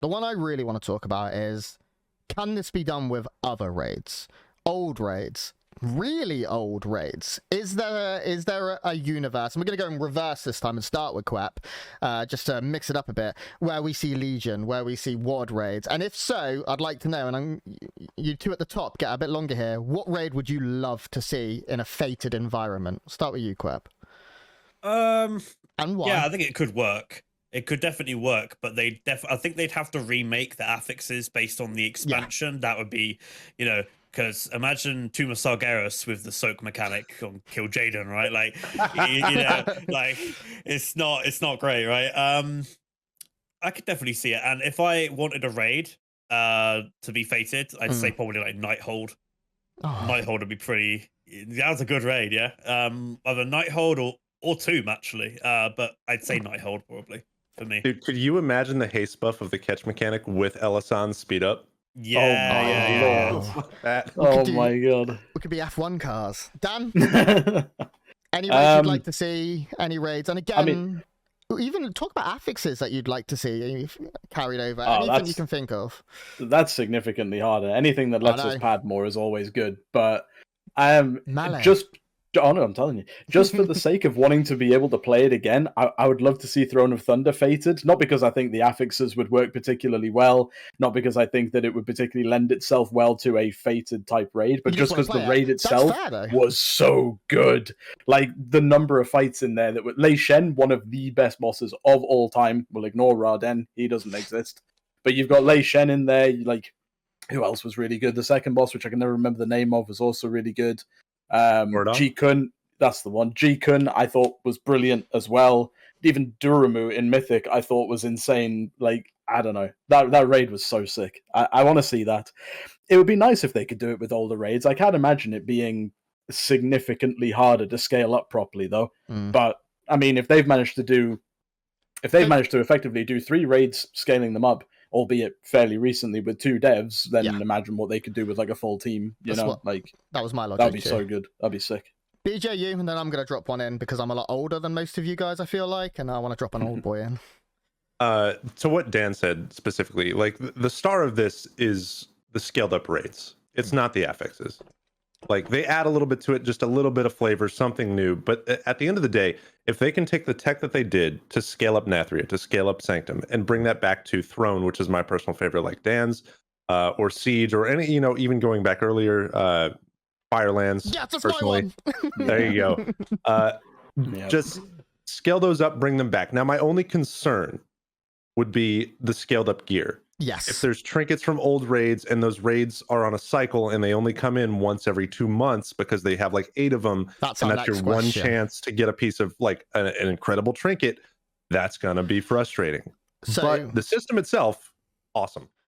The one I really want to talk about is, can this be done with other raids? Old raids. Really old raids. Is there a universe, and we're going to go in reverse this time and start with Quap, just to mix it up a bit, where we see Legion, where we see WOD raids? And if so, I'd like to know, and you two at the top get a bit longer here, what raid would you love to see in a fated environment? Start with you, Quap. And why? Yeah, I think it could work. It could definitely work, but I think they'd have to remake the affixes based on the expansion. Yeah. That would be, because imagine Tuma Sargeras with the soak mechanic on Kill Jaden, right? Like, like it's not great, right? I could definitely see it. And if I wanted a raid to be fated, I'd say probably like Nighthold. Oh. Nighthold would be pretty. That was a good raid, yeah. Either Nighthold or Tomb actually, but I'd say Nighthold probably. For me. Dude, could you imagine the haste buff of the catch mechanic with Elisan's speed up? Yeah, Oh my god. We could be F1 cars. Dan? Any raids you'd like to see? Any raids? And again, even talk about affixes that you'd like to see carried over. Anything you can think of. That's significantly harder. Anything that lets us pad more is always good. But Melee. Oh no, I'm telling you. Just for the sake of wanting to be able to play it again, I would love to see Throne of Thunder fated. Not because I think the affixes would work particularly well, not because I think that it would particularly lend itself well to a fated type raid, but just because the raid itself was so good. Like the number of fights in there that were lei-shen, one of the best bosses of all time. We'll ignore Raden, he doesn't exist. But you've got lei-shen in there. Like, who else was really good? The second boss, which I can never remember the name of, was also really good. G-Kun, that's the one. G-Kun I thought was brilliant as well. Even Duramu in Mythic I thought was insane. Like, I don't know. That raid was so sick. I want to see that. It would be nice if they could do it with older raids. I can't imagine it being significantly harder to scale up properly though. But I mean, if they've managed to effectively do 3 raids scaling them up, albeit fairly recently with 2 devs, then imagine what they could do with like a full team. That was my logic. That'd be so good. That'd be sick. BJ, you, and then I'm going to drop one in because I'm a lot older than most of you guys, I feel like, and I want to drop an old boy in. To what Dan said specifically, like the star of this is the scaled up raids. It's not the affixes. Like they add a little bit to it, just a little bit of flavor, something new. But at the end of the day, if they can take the tech that they did to scale up Nathria, to scale up Sanctum, and bring that back to Throne, which is my personal favorite, like Dan's, or Siege, or any, even going back earlier, Firelands. Yeah, that's personally. My one. There you go. Just scale those up, bring them back. Now, my only concern would be the scaled up gear. Yes. If there's trinkets from old raids and those raids are on a cycle and they only come in once every 2 months because they have like 8 of them, that's your one chance to get a piece of like an incredible trinket, that's going to be frustrating. But the system itself, awesome.